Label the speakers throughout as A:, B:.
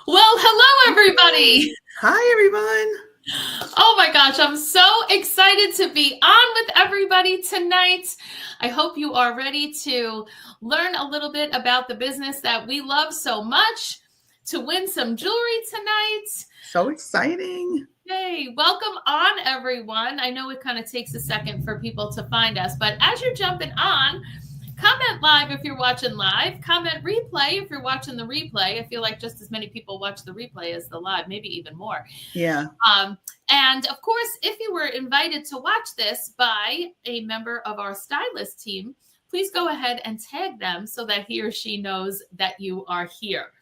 A: Well, hello, everybody.
B: Hi, everyone.
A: Oh my gosh, I'm so excited to be on with everybody tonight. I hope you are ready to learn a little bit about the business that we love so much, to win some jewelry tonight.
B: So exciting.
A: Yay, welcome on, everyone. I know it kind of takes a second for people to find us, but as you're jumping on, comment live if you're watching live. Comment replay if you're watching the replay. I feel like just as many people watch the replay as the live, maybe even more.
B: Yeah.
A: And of course, if you were invited to watch this by a member of our stylist team, please go ahead and tag them so that he or she knows that you are here.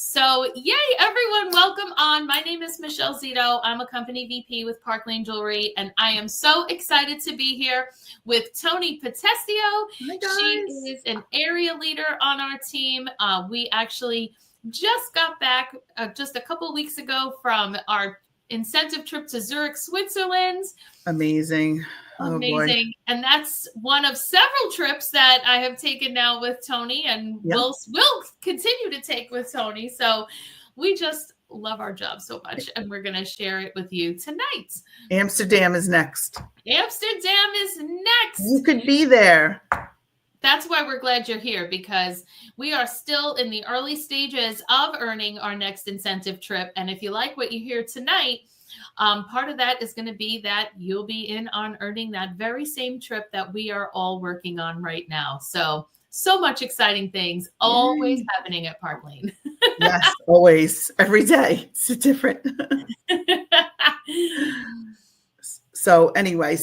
A: So, yay, everyone, welcome on. My name is Michele Zito. I'm a company VP with Park Lane Jewelry, and I am so excited to be here with Toni Potestio.
B: Hi, guys.
A: She is an area leader on our team. We actually just got back just a couple weeks ago from our incentive trip to Zurich, Switzerland.
B: Amazing.
A: Amazing.
B: Oh,
A: and that's one of several trips that I have taken now with Toni and will continue to take with Toni. So we just love our job so much, and we're going to share it with you tonight.
B: Amsterdam is next.
A: Amsterdam is next.
B: You could be there.
A: That's why we're glad you're here, because we are still in the early stages of earning our next incentive trip. And if you like what you hear tonight, part of that is going to be that you'll be in on earning that very same trip that we are all working on right now. So much exciting things always happening at Park Lane.
B: Yes, always, every day. It's different. So anyway,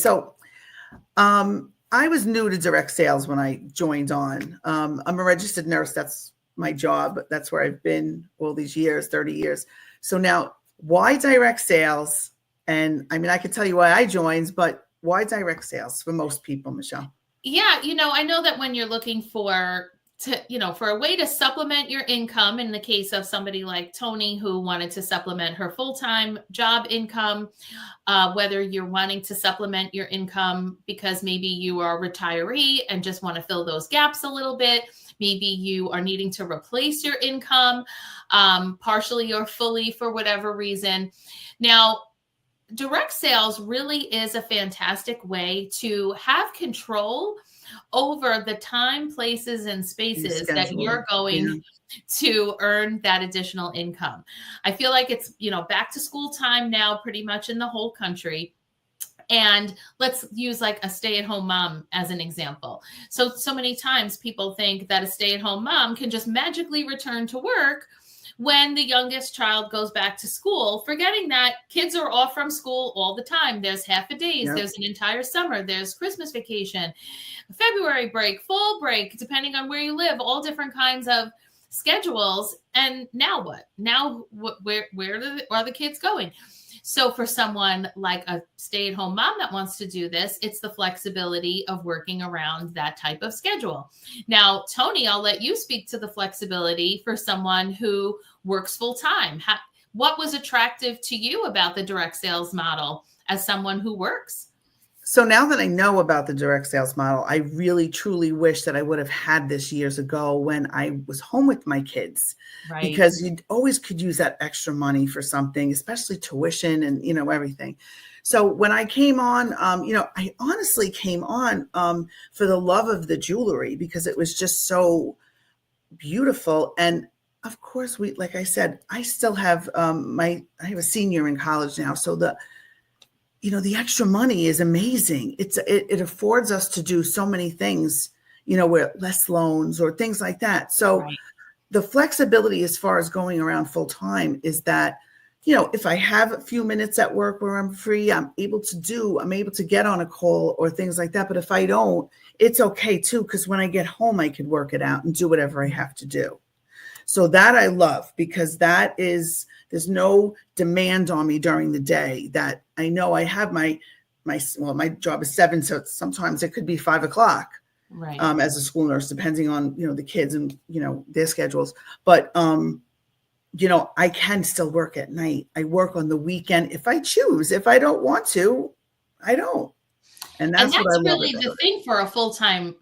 B: I was new to direct sales when I joined on. I'm a registered nurse. That's my job. That's where I've been all these years, 30 years. So now, why direct sales? And I mean, I could tell you why I joined, but why direct sales for most people, Michele?
A: Yeah, I know that when you're looking for a way to supplement your income, in the case of somebody like Toni, who wanted to supplement her full-time job income, whether you're wanting to supplement your income because maybe you are a retiree and just want to fill those gaps a little bit. Maybe you are needing to replace your income partially or fully for whatever reason. Now, direct sales really is a fantastic way to have control over the time, places, and spaces that you're going to earn that additional income. I feel like it's, back to school time now pretty much in the whole country. And let's use like a stay-at-home mom as an example. So many times people think that a stay-at-home mom can just magically return to work when the youngest child goes back to school, forgetting that kids are off from school all the time. There's half a days, there's an entire summer, there's Christmas vacation, February break, fall break, depending on where you live, all different kinds of schedules. And now what? Now, where are the kids going? So for someone like a stay-at-home mom that wants to do this, it's the flexibility of working around that type of schedule. Now, Toni, I'll let you speak to the flexibility for someone who works full-time. What was attractive to you about the direct sales model as someone who works?
B: So now that I know about the direct sales model, I really, truly wish that I would have had this years ago when I was home with my kids, because you always could use that extra money for something, especially tuition and, everything. So when I came on, I honestly came on for the love of the jewelry, because it was just so beautiful. And of course, like I said, I still have I have a senior in college now. So the extra money is amazing. It affords us to do so many things, where less loans or things like that. So the flexibility as far as going around full time is that, if I have a few minutes at work where I'm free, I'm able to get on a call or things like that. But if I don't, it's okay too, because when I get home, I can work it out and do whatever I have to do. So that I love, because there's no demand on me during the day. That I know I have my job is 7, so sometimes it could be 5 o'clock as a school nurse, depending on, the kids and, their schedules. But, I can still work at night. I work on the weekend if I choose. If I don't want to, I don't. And that's what I love
A: really the thing for a full-time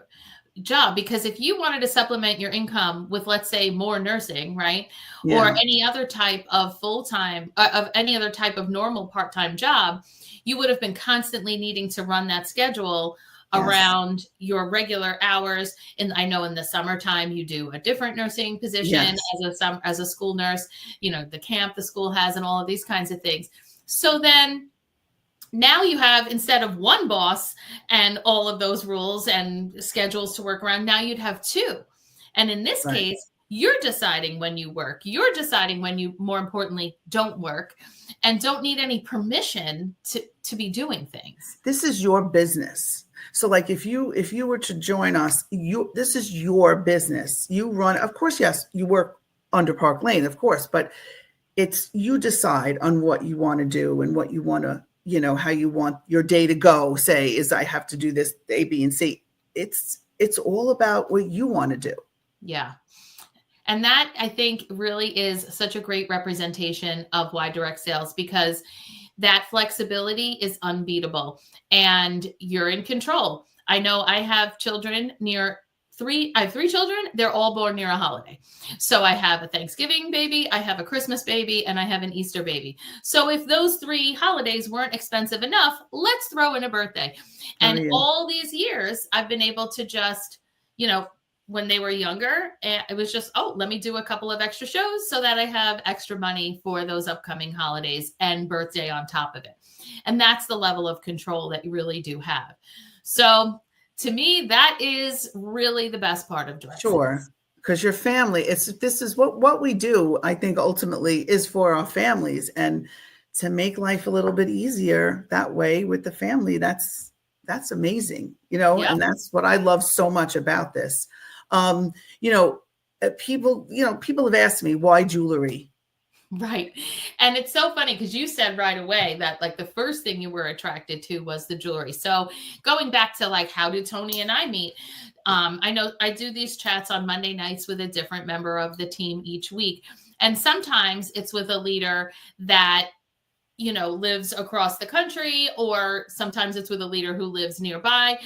A: job, because if you wanted to supplement your income with, let's say, more nursing, right? Or
B: Yeah.
A: any other type of full-time, of any other type of normal part-time job, you would have been constantly needing to run that schedule
B: Yes.
A: around your regular hours. And I know in the summertime you do a different nursing position
B: Yes.
A: as a school nurse, the camp the school has and all of these kinds of things. So then now you have, instead of one boss and all of those rules and schedules to work around, now you'd have two. And in this
B: Right.
A: case, you're deciding when you work. You're deciding when you, more importantly, don't work, and don't need any permission to be doing things.
B: This is your business. So like if you were to join us, this is your business. You run, of course, yes, you work under Park Lane, of course, but it's you decide on what you want to do and what you want to, how you want your day to go. Say is I have to do this A, B, and C. It's all about what you want to do.
A: Yeah. And that, I think, really is such a great representation of why direct sales, because that flexibility is unbeatable and you're in control. I know I have children I have three children. They're all born near a holiday. So I have a Thanksgiving baby, I have a Christmas baby, and I have an Easter baby. So if those three holidays weren't expensive enough, let's throw in a birthday.
B: Oh
A: And
B: yeah.
A: all these years, I've been able to just, when they were younger, it was just, let me do a couple of extra shows so that I have extra money for those upcoming holidays and birthday on top of it. And that's the level of control that you really do have. So to me, that is really the best part of direct
B: Sure.
A: sales.
B: Because your family, this is what we do, I think ultimately is for our families, and to make life a little bit easier that way with the family, that's amazing,
A: Yep.
B: and that's what I love so much about this. Um, you know, people have asked me why jewelry.
A: Right. And it's so funny because you said right away that like the first thing you were attracted to was the jewelry. So going back to like, how did Toni and I meet? I know I do these chats on Monday nights with a different member of the team each week. And sometimes it's with a leader that lives across the country, or sometimes it's with a leader who lives nearby.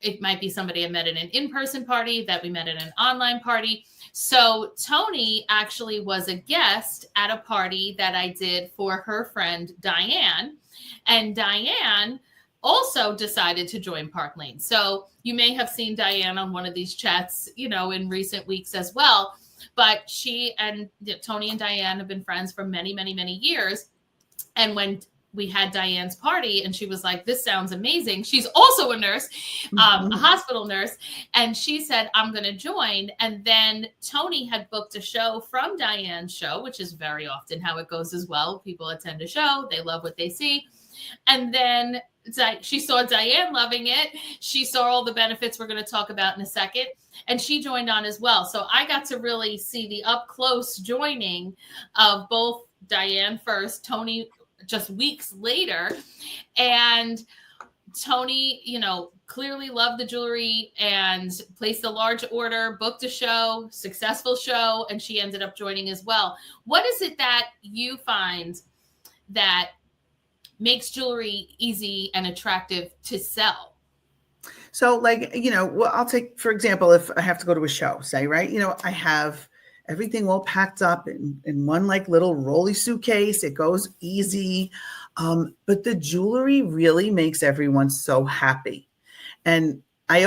A: It might be somebody I met at an in-person party, that we met at an online party. So Toni actually was a guest at a party that I did for her friend Diane, and Diane also decided to join Park Lane. So you may have seen Diane on one of these chats, in recent weeks as well. But she and Toni and Diane have been friends for many, many, many years. And when we had Diane's party and she was like, this sounds amazing. She's also a nurse, a hospital nurse. And she said, I'm going to join. And then Toni had booked a show from Diane's show, which is very often how it goes as well. People attend a show, they love what they see. And then she saw Diane loving it. She saw all the benefits we're going to talk about in a second. And she joined on as well. So I got to really see the up close joining of both Diane first, Toni just weeks later. And Toni, clearly loved the jewelry and placed a large order, booked a show, successful show, and she ended up joining as well. What is it that you find that makes jewelry easy and attractive to sell?
B: So like, well, I'll take, for example, if I have to go to a show, say, right, I have everything all packed up in one like little rolly suitcase. It goes easy. But the jewelry really makes everyone so happy. And I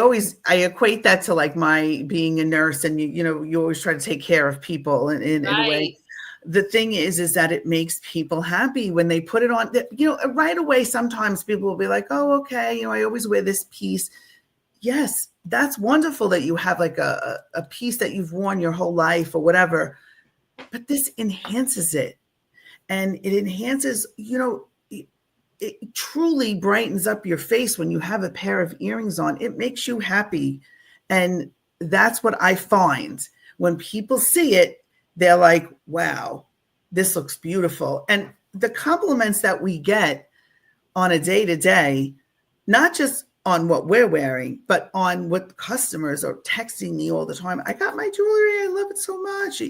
B: equate that to like my being a nurse, and you always try to take care of people in a way. The thing is that it makes people happy when they put it on, right away. Sometimes people will be like, oh, okay. I always wear this piece. Yes, that's wonderful that you have like a piece that you've worn your whole life or whatever, but this enhances it. And it enhances, it truly brightens up your face when you have a pair of earrings on. It makes you happy. And that's what I find. When people see it, they're like, wow, this looks beautiful. And the compliments that we get on a day-to-day, not just on what we're wearing, but on what customers are texting me all the time. I got my jewelry. I love it so much,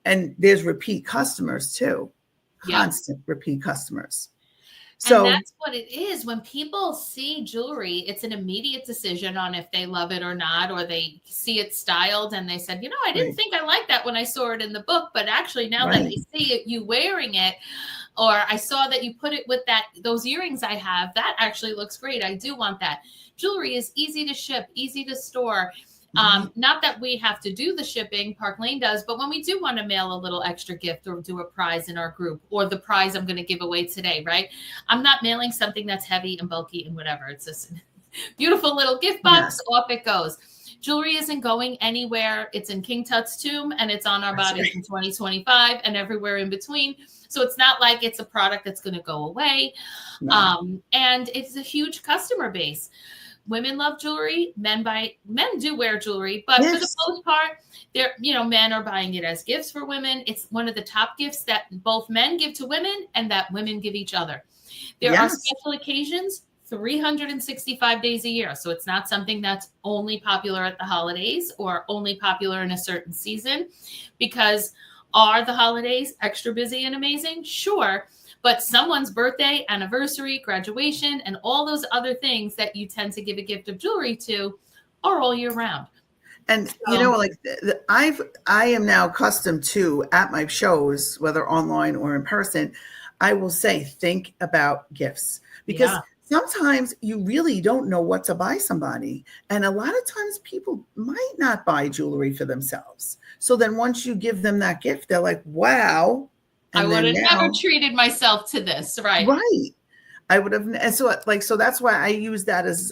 B: and there's repeat customers too, constant repeat customers.
A: And
B: So,
A: that's what it is. When people see jewelry, it's an immediate decision on if they love it or not, or they see it styled and they said, I didn't
B: right,
A: think I liked that when I saw it in the book, but actually now that
B: right.
A: they see it, you wearing it, or I saw that you put it with those earrings I have, that actually looks great. I do want that. Jewelry is easy to ship, easy to store.
B: Right.
A: Not that we have to do the shipping, Park Lane does, but when we do want to mail a little extra gift or do a prize in our group, or the prize I'm going to give away today, right? I'm not mailing something that's heavy and bulky and whatever. It's just a beautiful little gift box.
B: Yes,
A: Off it goes. Jewelry isn't going anywhere. It's in King Tut's tomb and it's on our
B: that's
A: bodies
B: right.
A: in 2025 and everywhere in between. So it's not like it's a product that's going to go away.
B: No.
A: And it's a huge customer base. Women love jewelry. Men do wear jewelry, but for the
B: Yes.
A: most part, men are buying it as gifts for women. It's one of the top gifts that both men give to women and that women give each other. There are
B: Yes.
A: special occasions 365 days a year. So it's not something that's only popular at the holidays or only popular in a certain season. Because are the holidays extra busy and amazing? Sure. But someone's birthday, anniversary, graduation, and all those other things that you tend to give a gift of jewelry to are all year round.
B: And
A: So,
B: like I am now accustomed to at my shows, whether online or in person, I will say, think about gifts because
A: yeah,
B: sometimes you really don't know what to buy somebody. And a lot of times people might not buy jewelry for themselves. So then once you give them that gift, they're like, wow.
A: I
B: And
A: would
B: then
A: have never
B: now,
A: treated myself to this. Right.
B: right. I would have, and so so that's why I use that as,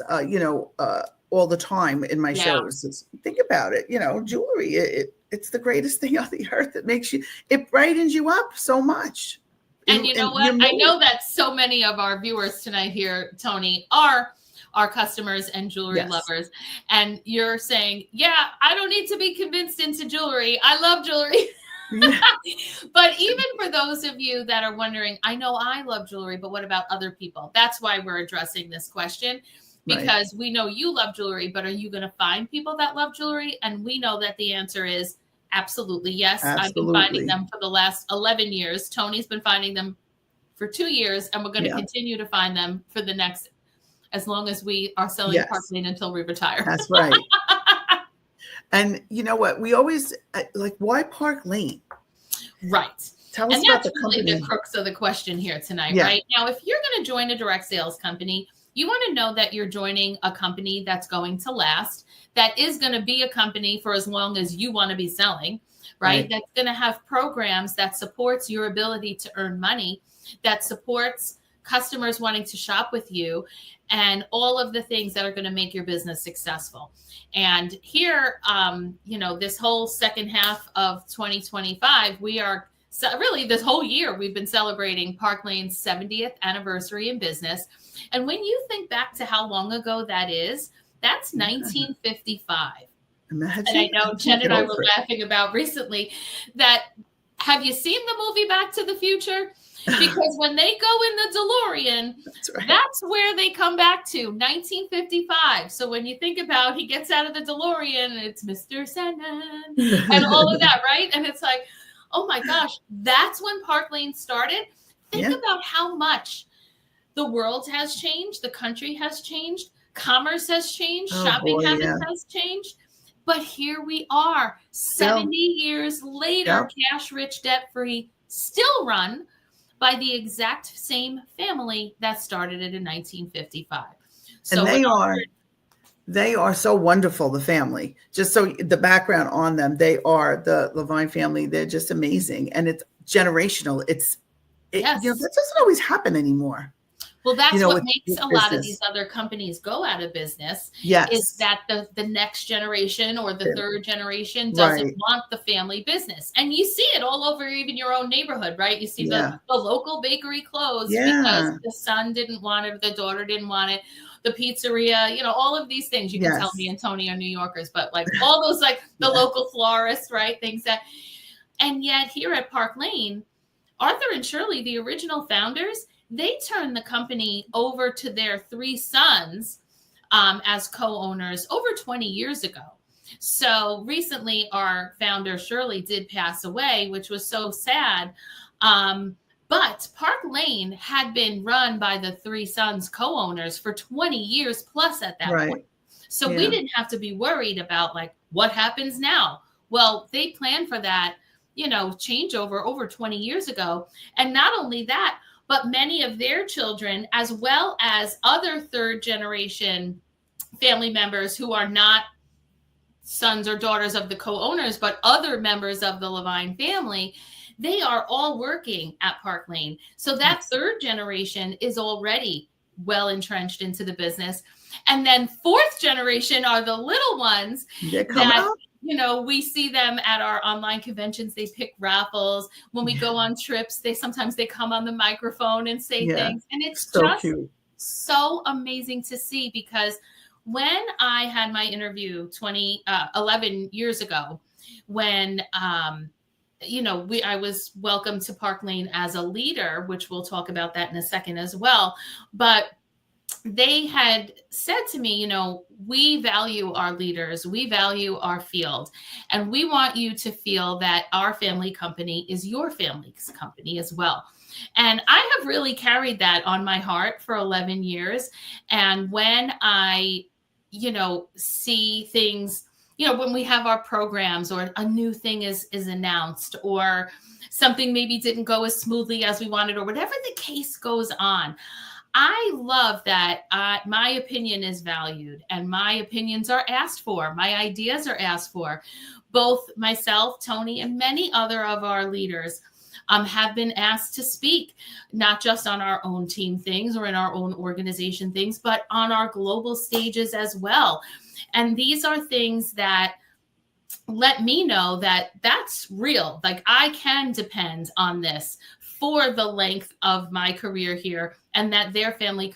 B: all the time in my
A: Yeah.
B: shows. Think about it, jewelry, it's the greatest thing on the earth. It brightens you up so much
A: And you know
B: in
A: what?
B: your
A: I
B: mood.
A: know that so many of our viewers tonight here, Toni, are our customers and jewelry
B: Yes.
A: lovers. And you're saying, yeah, I don't need to be convinced into jewelry. I love jewelry.
B: Yeah.
A: But even for those of you that are wondering, I know I love jewelry, but what about other people? That's why we're addressing this question,
B: Right.
A: because we know you love jewelry, but are you going to find people that love jewelry? And we know that the answer is absolutely yes. I've been finding
B: Absolutely.
A: them for the last 11 years. Toni's been finding them for 2 years, and we're going to
B: Yeah.
A: continue to find them for the next, as long as we are selling Park
B: Yes.
A: Lane until we retire.
B: That's right. And you know what? We always like, why Park Lane?
A: Right.
B: Tell
A: And
B: us about
A: that's
B: the
A: really the
B: company.
A: crux of the question here tonight,
B: Yeah.
A: right? Now, if you're going to join a direct sales company, you want to know that you're joining a company that's going to last, that is going to be a company for as long as you want to be selling, right?
B: Right.
A: That's going to have programs that supports your ability to earn money, that supports customers wanting to shop with you, and all of the things that are going to make your business successful. And here, this whole second half of 2025, we are really this whole year, we've been celebrating Park Lane's 70th anniversary in business. And when you think back to how long ago that is, that's
B: Yeah.
A: 1955. And I
B: Imagine. I
A: know
B: can't
A: Jen
B: get
A: and I were
B: over it.
A: laughing about recently that, have you seen the movie Back to the Future? Because when they go in the DeLorean,
B: That's right.
A: that's where they come back to, 1955. So when you think about he gets out of the DeLorean, it's Mr. Sandman and all of that, right? And it's like, oh my gosh, that's when Park Lane started. Think
B: Yeah.
A: about how much the world has changed, the country has changed, commerce has changed,
B: Oh
A: shopping
B: boy.
A: habits
B: Yeah.
A: has changed. But here we are,
B: Still.
A: 70 years later,
B: Yep.
A: cash rich, debt free, still run by the exact same family that started it in 1955.
B: And
A: So when
B: they are so wonderful, the family. Just so the background on them, they are the Levine family. They're just amazing. And it's generational. That
A: yes,
B: doesn't always happen anymore,
A: well, that's what makes
B: with
A: a lot of these
B: business.
A: other companies go out of business, is
B: Yes.
A: that the next generation or the third generation doesn't
B: Right.
A: want the family business. And you see it all over even your own neighborhood, right? You see the
B: Yeah.
A: local bakery closed because
B: Yeah.
A: the son didn't want it, the daughter didn't want it, the pizzeria, all of these things. You can tell me
B: Yes.
A: and Toni are New Yorkers, but like all those, like the
B: Yeah.
A: local florist, right? Things that, and yet here at Park Lane, Arthur and Shirley, the original founders, they turned the company over to their three sons as co-owners over 20 years ago. So recently, our founder Shirley did pass away, which was so sad. But Park Lane had been run by the three sons co-owners for 20 years plus at that point.
B: Right.
A: So we
B: Yeah.
A: didn't have to be worried about like what happens now. Well, they planned for that, changeover over 20 years ago. And not only that, but many of their children, as well as other third generation family members who are not sons or daughters of the co-owners, but other members of the Levine family, they are all working at Park Lane. So that third generation is already well entrenched into the business. And then fourth generation are the little ones
B: They're coming
A: that,
B: up.
A: we see them at our online conventions. They pick raffles. When we go on trips, sometimes they come on the microphone and say things. And it's
B: So
A: just
B: cute.
A: so amazing to see, because when I had my interview 11 years ago, when I was welcomed to Park Lane as a leader, which we'll talk about that in a second as well. But they had said to me, we value our leaders, we value our field, and we want you to feel that our family company is your family's company as well. And I have really carried that on my heart for 11 years. And when I, see things, when we have our programs or a new thing is announced, or something maybe didn't go as smoothly as we wanted, or whatever the case goes on, I love that my opinion is valued and my opinions are asked for. My ideas are asked for. Both myself, Toni, and many other of our leaders have been asked to speak, not just on our own team things or in our own organization things, but on our global stages as well. And these are things that let me know that that's real. Like, I can depend on this for the length of my career here, and that their family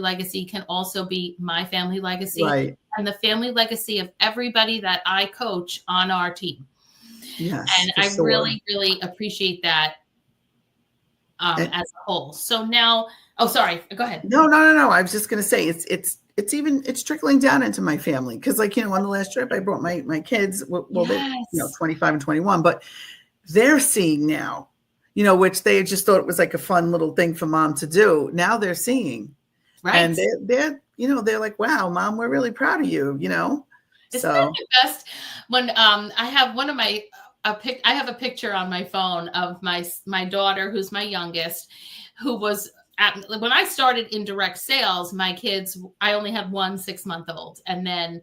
A: legacy can also be my family legacy,
B: Right.
A: and the family legacy of everybody that I coach on our team.
B: Yes.
A: And
B: For
A: I
B: sure.
A: really, really appreciate that as a whole. So now, oh, sorry, go ahead.
B: No. I was just going to say it's trickling down into my family. Cause like, on the last trip I brought my kids, well,
A: Yes.
B: they're, 25 and 21, but they're seeing now, which they just thought it was like a fun little thing for mom to do. Now they're seeing,
A: right.
B: And they're like, wow, mom, we're really proud of you,
A: Isn't that the best? When I have one of my I have a picture on my phone of my daughter, who's my youngest, who was when I started in direct sales. My kids, I only had one 6-month-old, and then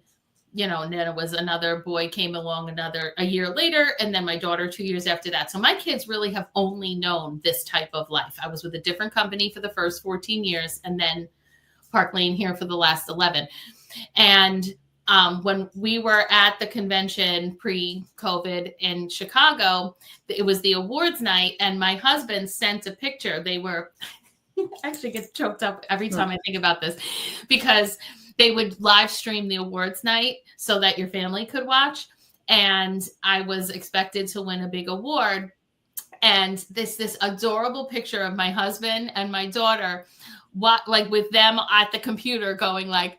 A: and then it was another boy came along a year later, and then my daughter 2 years after that. So my kids really have only known this type of life. I was with a different company for the first 14 years, and then Park Lane here for the last 11. And when we were at the convention pre-COVID in Chicago, it was the awards night, and my husband sent a picture. They were I actually get choked up every time I think about this, because they would live stream the awards night so that your family could watch. And I was expected to win a big award. And this adorable picture of my husband and my daughter, with them at the computer going like,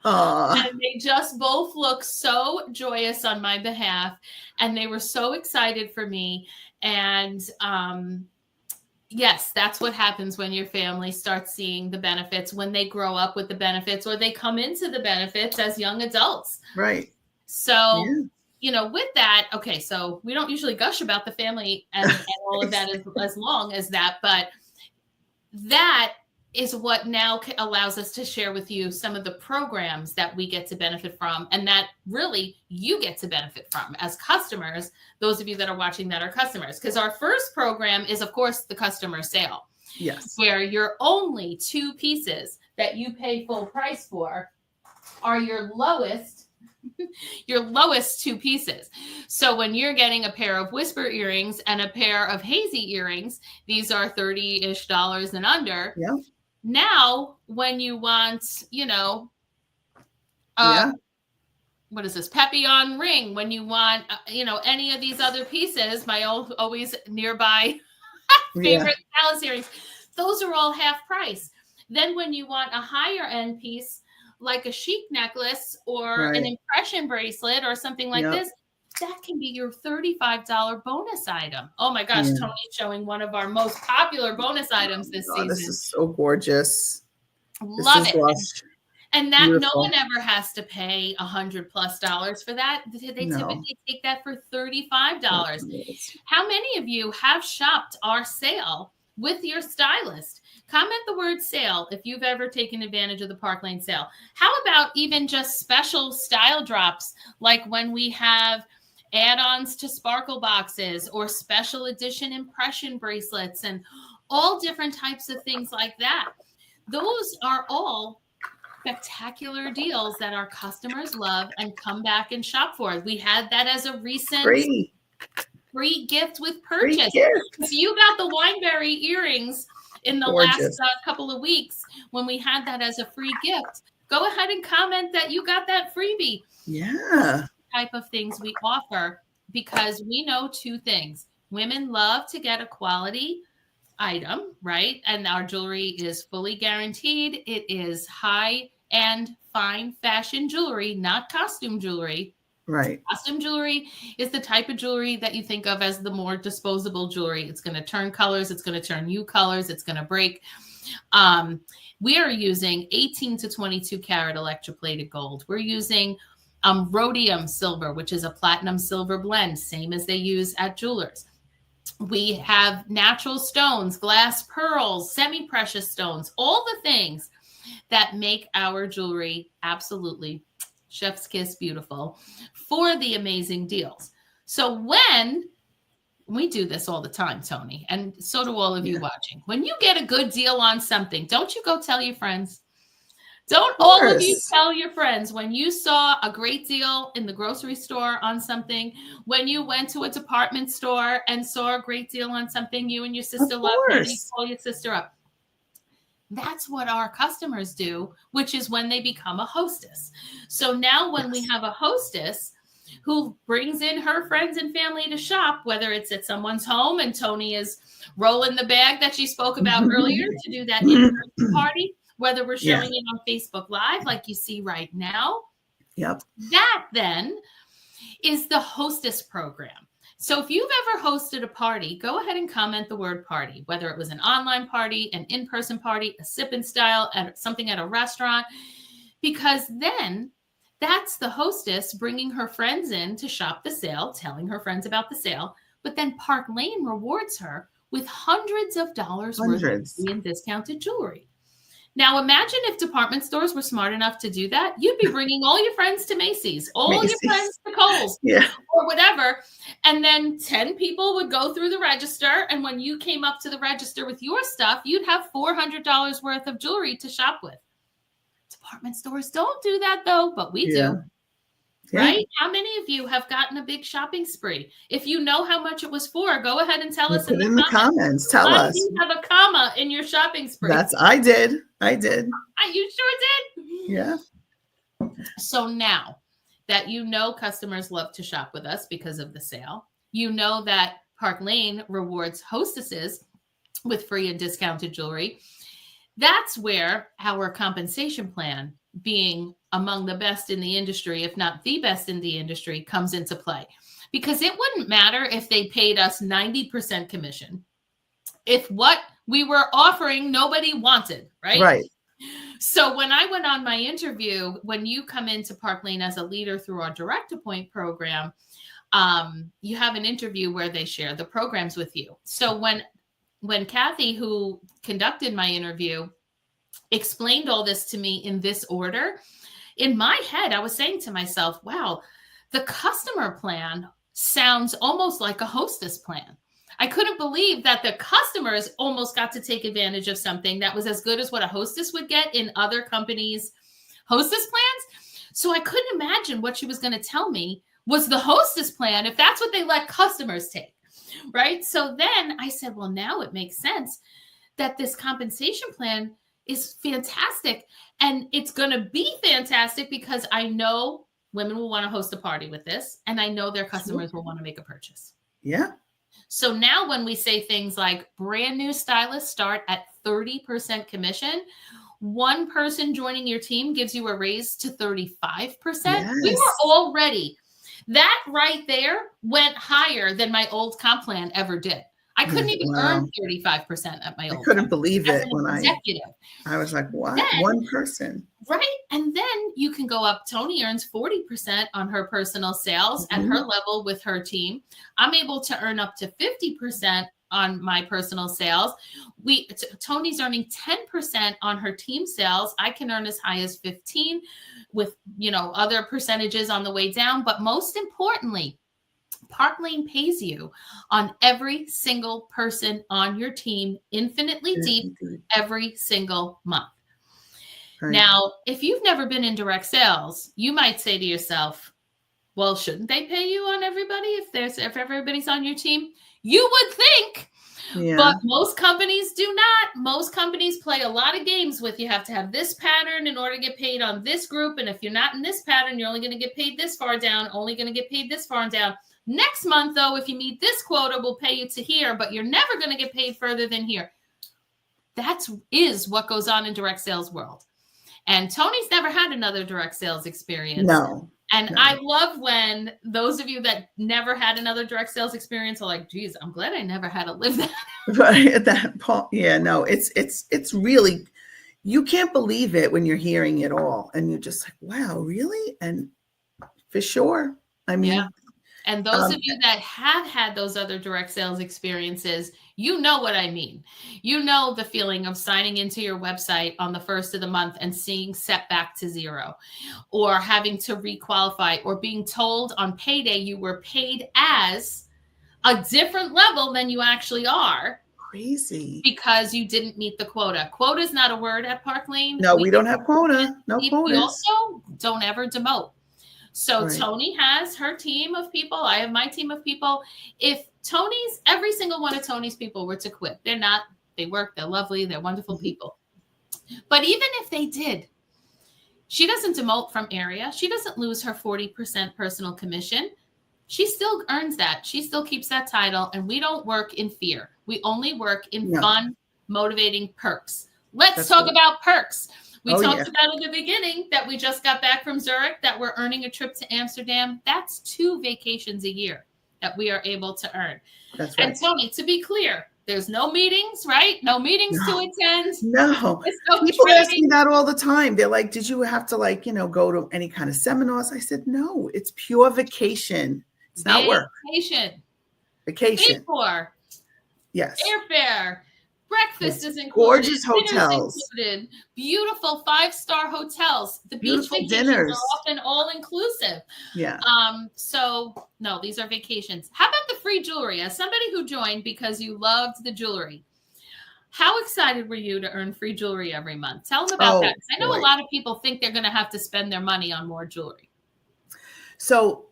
A: and they just both look so joyous on my behalf, and they were so excited for me. And yes, that's what happens when your family starts seeing the benefits, when they grow up with the benefits, or they come into the benefits as young adults.
B: Right.
A: So, with that, okay, so we don't usually gush about the family and all of that as long as that, but that is what now allows us to share with you some of the programs that we get to benefit from, and that really you get to benefit from as customers, those of you that are watching that are customers. Because our first program is, of course, the customer sale.
B: Yes.
A: Where your only two pieces that you pay full price for are your lowest two pieces. So when you're getting a pair of whisper earrings and a pair of hazy earrings, these are $30-ish and under.
B: Yeah.
A: Now, when you want, what is this, Papillon ring, when you want, any of these other pieces, my always nearby favorite Alice earrings, those are all half price. Then when you want a higher end piece, like a chic necklace or an impression bracelet or something like this, that can be your $35 bonus item. Oh my gosh,
B: Yeah.
A: Tony's showing one of our most popular bonus items this season.
B: This is so gorgeous.
A: Love it.
B: Lush.
A: And that
B: Beautiful.
A: no one ever has to pay $100+ for that. They typically take that for $35. How many of you have shopped our sale with your stylist? Comment the word sale if you've ever taken advantage of the Park Lane sale. How about even just special style drops, like when we have add-ons to sparkle boxes or special edition impression bracelets and all different types of things like that. Those are all spectacular deals that our customers love and come back and shop for. We had that as a recent free gift with purchase. So you got the Wineberry earrings in the last couple of weeks when we had that as a free gift. Go ahead and comment that you got that freebie.
B: Yeah.
A: Type of things we offer, because we know two things. Women love to get a quality item, right? And our jewelry is fully guaranteed. It is high and fine fashion jewelry, not costume jewelry.
B: Right.
A: Costume jewelry is the type of jewelry that you think of as the more disposable jewelry. It's going to turn colors. It's going to turn you colors. It's going to break. We are using 18 to 22 karat electroplated gold. We're using rhodium silver, which is a platinum silver blend, same as they use at jewelers. We have natural stones, glass pearls, semi-precious stones, all the things that make our jewelry absolutely chef's kiss beautiful for the amazing deals. So when we do this all the time, Toni, and so do all of you watching, when you get a good deal on something, don't you go tell your friends? Don't all of you tell your friends when you saw a great deal in the grocery store on something, when you went to a department store and saw a great deal on something you and your sister loved, and you call your sister up. That's what our customers do, which is when they become a hostess. So now when we have a hostess who brings in her friends and family to shop, whether it's at someone's home and Toni is rolling the bag that she spoke about earlier to do that in-person party, whether we're showing it on Facebook Live like you see right now.
B: Yep.
A: That then is the hostess program. So if you've ever hosted a party, go ahead and comment the word party, whether it was an online party, an in-person party, a sip and style, something at a restaurant, because then that's the hostess bringing her friends in to shop the sale, telling her friends about the sale, but then Park Lane rewards her with hundreds of dollars worth of free and discounted jewelry. Now, imagine if department stores were smart enough to do that. You'd be bringing all your friends to Macy's, your friends to Kohl's, or whatever. And then 10 people would go through the register. And when you came up to the register with your stuff, you'd have $400 worth of jewelry to shop with. Department stores don't do that, though, but we do. Right? How many of you have gotten a big shopping spree? If you know how much it was for, go ahead and tell us
B: in the comments. Tell us.
A: You have a comma in your shopping spree.
B: I did.
A: You sure did?
B: Yeah.
A: So now that you know customers love to shop with us because of the sale, you know that Park Lane rewards hostesses with free and discounted jewelry. That's where our compensation plan, being among the best in the industry, if not the best in the industry, comes into play. Because it wouldn't matter if they paid us 90% commission if what we were offering nobody wanted, right?
B: Right.
A: So when I went on my interview, when you come into Park Lane as a leader through our Direct Appoint program, you have an interview where they share the programs with you. So when Kathy, who conducted my interview, explained all this to me in this order, in my head, I was saying to myself, wow, the customer plan sounds almost like a hostess plan. I couldn't believe that the customers almost got to take advantage of something that was as good as what a hostess would get in other companies' hostess plans. So I couldn't imagine what she was going to tell me was the hostess plan if that's what they let customers take, right? So then I said, well, now it makes sense that this compensation plan is fantastic. And it's going to be fantastic because I know women will want to host a party with this, and I know their customers will want to make a purchase.
B: Yeah.
A: So now when we say things like brand new stylists start at 30% commission, one person joining your team gives you a raise to 35%.
B: Yes.
A: We were already That right there went higher than my old comp plan ever did. I couldn't even earn 35% at my
B: I
A: old
B: couldn't
A: company
B: believe
A: as
B: it
A: an
B: when
A: executive.
B: I was like, what?
A: Then,
B: One person.
A: right. And then you can go up. Toni earns 40% on her personal sales at her level with her team. I'm able to earn up to 50% on my personal sales. Toni's earning 10% on her team sales. I can earn as high as 15 with, other percentages on the way down. But most importantly, Park Lane pays you on every single person on your team, infinitely deep, every single month. Right. Now, if you've never been in direct sales, you might say to yourself, well, shouldn't they pay you on everybody if everybody's on your team? You would think, but most companies do not. Most companies play a lot of games with you have to have this pattern in order to get paid on this group. And if you're not in this pattern, you're only going to get paid this far down, only going to get paid this far down. Next month, though, if you meet this quota, we'll pay you to here, but you're never going to get paid further than here. That is what goes on in direct sales world. And Toni's never had another direct sales experience.
B: No.
A: And I love when those of you that never had another direct sales experience are like, geez, I'm glad I never had to live that.
B: Right at that point. Yeah, no, it's really, you can't believe it when you're hearing it all. And you're just like, wow, really? And for sure. I mean,
A: and those of you that have had those other direct sales experiences, you know what I mean. You know the feeling of signing into your website on the first of the month and seeing set back to zero, or having to requalify, or being told on payday you were paid as a different level than you actually are.
B: Crazy.
A: Because you didn't meet the quota. Quota is not a word at Park Lane.
B: No, we don't have quota. No quotas.
A: We also don't ever demote. So Toni has her team of people. I have my team of people. If every single one of Toni's people were to quit, they're not, they work, they're lovely, they're wonderful people. But even if they did, she doesn't demote from area. She doesn't lose her 40% personal commission. She still earns that. She still keeps that title. And we don't work in fear. We only work in fun, motivating perks. Let's talk about perks. We talked about at the beginning that we just got back from Zurich, that we're earning a trip to Amsterdam. That's 2 vacations a year that we are able to earn. That's right. And Toni, to be clear, there's no meetings, right? No meetings to attend.
B: No. People ask me that all the time. They're like, did you have to go to any kind of seminars? I said, no, it's pure vacation. It's not work. Vacation.
A: Paid for.
B: Yes.
A: Airfare. Breakfast is included.
B: Gorgeous hotels.
A: Included. Beautiful 5-star hotels. The
B: beautiful
A: beach
B: dinners
A: vacations are often all inclusive.
B: Yeah.
A: So no, these are vacations. How about the free jewelry? As somebody who joined because you loved the jewelry, how excited were you to earn free jewelry every month? Tell them about that. I know a lot of people think they're going to have to spend their money on more jewelry.
B: So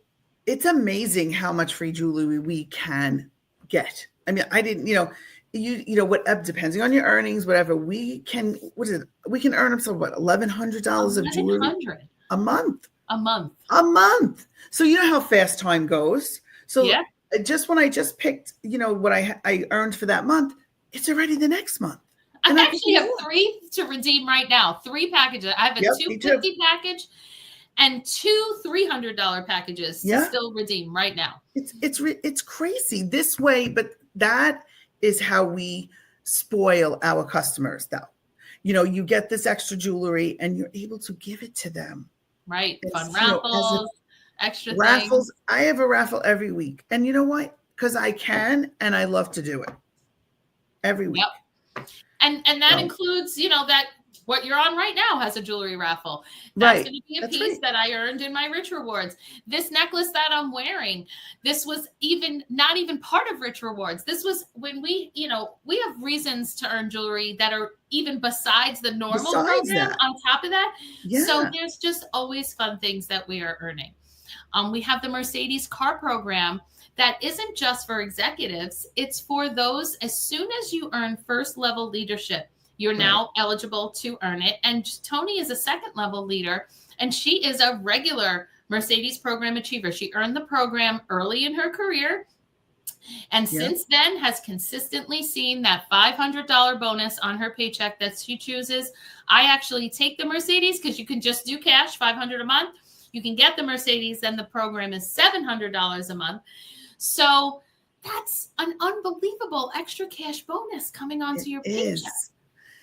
B: it's amazing how much free jewelry we can get. I mean, I didn't, what depending on your earnings, whatever, we can earn up to $1,100 of jewelry a month. A month. So you know how fast time goes. So just when I just picked, what I earned for that month, it's already the next month.
A: I actually have 3 to redeem right now. 3 packages. I have a $250 package and 2 $300 packages to still redeem right now.
B: It's crazy this way, but that is how we spoil our customers, though. You get this extra jewelry and you're able to give it to them.
A: Right. Fun raffles, extra
B: raffles.
A: Things.
B: I have a raffle every week. And you know what? Because I can and I love to do it every week.
A: Yep. And that includes, that what you're on right now has a jewelry raffle. That's going to be a piece that I earned in my Rich Rewards. This necklace that I'm wearing, this was not even part of Rich Rewards. This was when we have reasons to earn jewelry that are even besides the normal program on top of that. Yeah. So there's just always fun things that we are earning. We have the Mercedes car program that isn't just for executives. It's for those, as soon as you earn first level leadership, you're now eligible to earn it. And Toni is a 2nd level leader, and she is a regular Mercedes program achiever. She earned the program early in her career, and since then has consistently seen that $500 bonus on her paycheck that she chooses. I actually take the Mercedes because you can just do cash, $500 a month. you can get the Mercedes, then the program is $700 a month. So that's an unbelievable extra cash bonus coming onto your paycheck.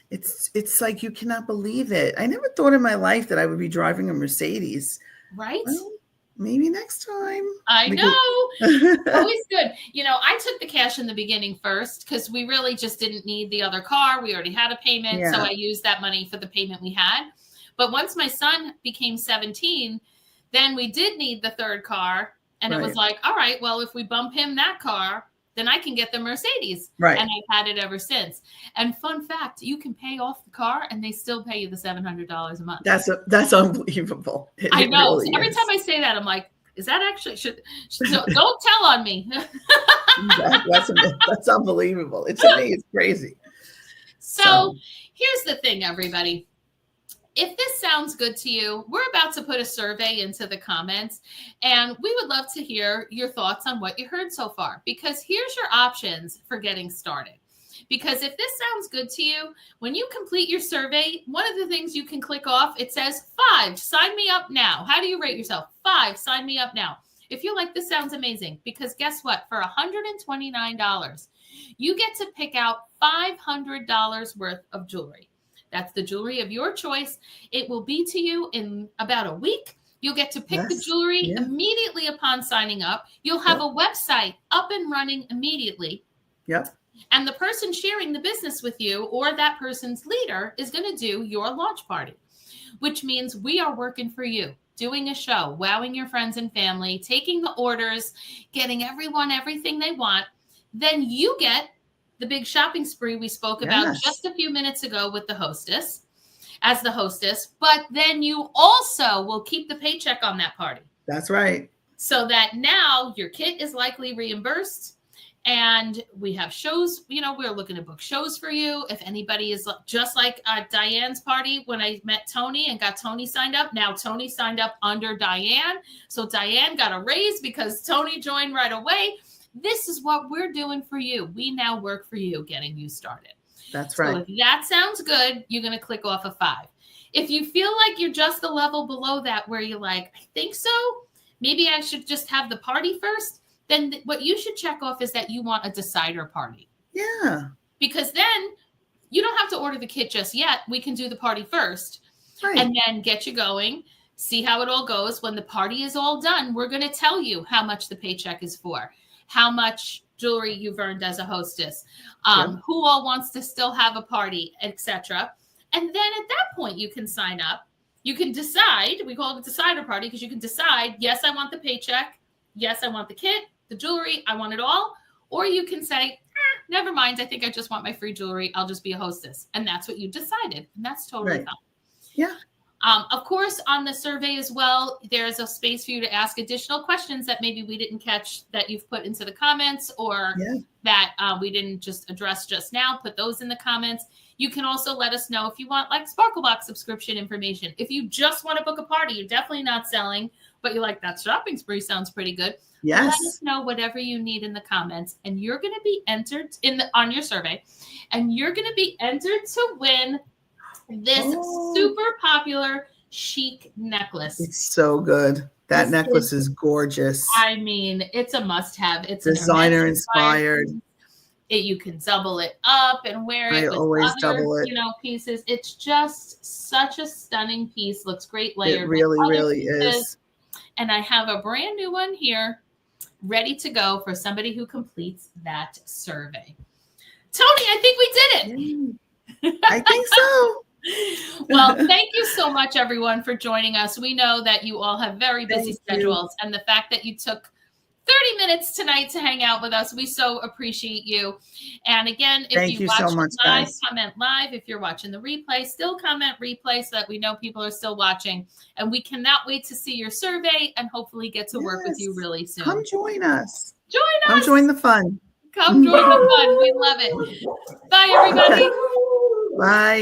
B: It's like you cannot believe it. I never thought in my life that I would be driving a Mercedes.
A: Right?
B: Well, maybe next time.
A: I know. Always good. You know, I took the cash in the beginning first because we really just didn't need the other car. We already had a payment.
B: Yeah.
A: So I used that money for the payment we had. But once my son became 17, then we did need the third car. And it was like, all right, well, if we bump him that car, then I can get the Mercedes.
B: Right.
A: And I've had it ever since. And fun fact, you can pay off the car and they still pay you the $700 a month.
B: That's unbelievable.
A: I know.
B: Really
A: so every time I say that, I'm like, is that actually don't tell on me.
B: That's unbelievable. To me, it's crazy.
A: So here's the thing, everybody. If this sounds good to you, we're about to put a survey into the comments, and we would love to hear your thoughts on what you heard so far, because here's your options for getting started. Because if this sounds good to you, when you complete your survey, one of the things you can click off, it says 5, sign me up now. How do you rate yourself? 5, sign me up now. If you're like, this sounds amazing, because guess what? For $129, you get to pick out $500 worth of jewelry. That's the jewelry of your choice. It will be to you in about a week. You'll get to pick the jewelry immediately upon signing up. You'll have a website up and running immediately.
B: Yep.
A: And the person sharing the business with you or that person's leader is going to do your launch party, which means we are working for you, doing a show, wowing your friends and family, taking the orders, getting everyone everything they want. Then you get the big shopping spree we spoke about just a few minutes ago with the hostess, as the hostess, but then you also will keep the paycheck on that party.
B: That's right.
A: So that now your kit is likely reimbursed, and we have shows, you know, we're looking to book shows for you. If anybody is just like Diane's party, when I met Toni and got Toni signed up, now Toni signed up under Diane. So Diane got a raise because Toni joined right away. This is what we're doing for you. We now work for you, getting you started.
B: That's right.
A: So if that sounds good, you're going to click off a 5. If you feel like you're just a level below that, where you're like, I think so, maybe I should just have the party first, then what you should check off is that you want a decider party.
B: Yeah.
A: Because then you don't have to order the kit just yet. We can do the party first and then get you going, see how it all goes. When the party is all done, we're going to tell you how much the paycheck is for, how much jewelry you've earned as a hostess, who all wants to still have a party, etc. And then at that point, you can sign up. You can decide. We call it a decider party because you can decide, yes, I want the paycheck. Yes, I want the kit, the jewelry. I want it all. Or you can say, never mind. I think I just want my free jewelry. I'll just be a hostess. And that's what you decided. And that's totally fine.
B: Yeah.
A: Of course, on the survey as well, there's a space for you to ask additional questions that maybe we didn't catch that you've put into the comments, or that we didn't just address just now. Put those in the comments. You can also let us know if you want like Sparklebox subscription information. If you just want to book a party, you're definitely not selling, but you like that shopping spree sounds pretty good.
B: Yes.
A: Let us know whatever you need in the comments, and you're going to be entered on your survey, and you're going to be entered to win this super popular chic necklace.
B: It's so good. That necklace is gorgeous.
A: I mean, it's a must-have. It's
B: designer inspired.
A: You can double it up and wear it.
B: I always double it.
A: You know, pieces. It's just such a stunning piece. Looks great layered.
B: It really is.
A: And I have a brand new one here, ready to go for somebody who completes that survey. Toni, I think we did
B: it. I think so.
A: Well, thank you so much, everyone, for joining us. We know that you all have very busy schedules, and the fact that you took 30 minutes tonight to hang out with us, we so appreciate you. And again, if you watch
B: so much,
A: live,
B: guys.
A: comment live. If you're watching the replay, still comment replay so that we know people are still watching. And we cannot wait to see your survey and hopefully get to work with you really soon.
B: Come join us.
A: Join us.
B: Come join the fun.
A: Come join the fun. We love it. Bye, everybody.
B: Bye.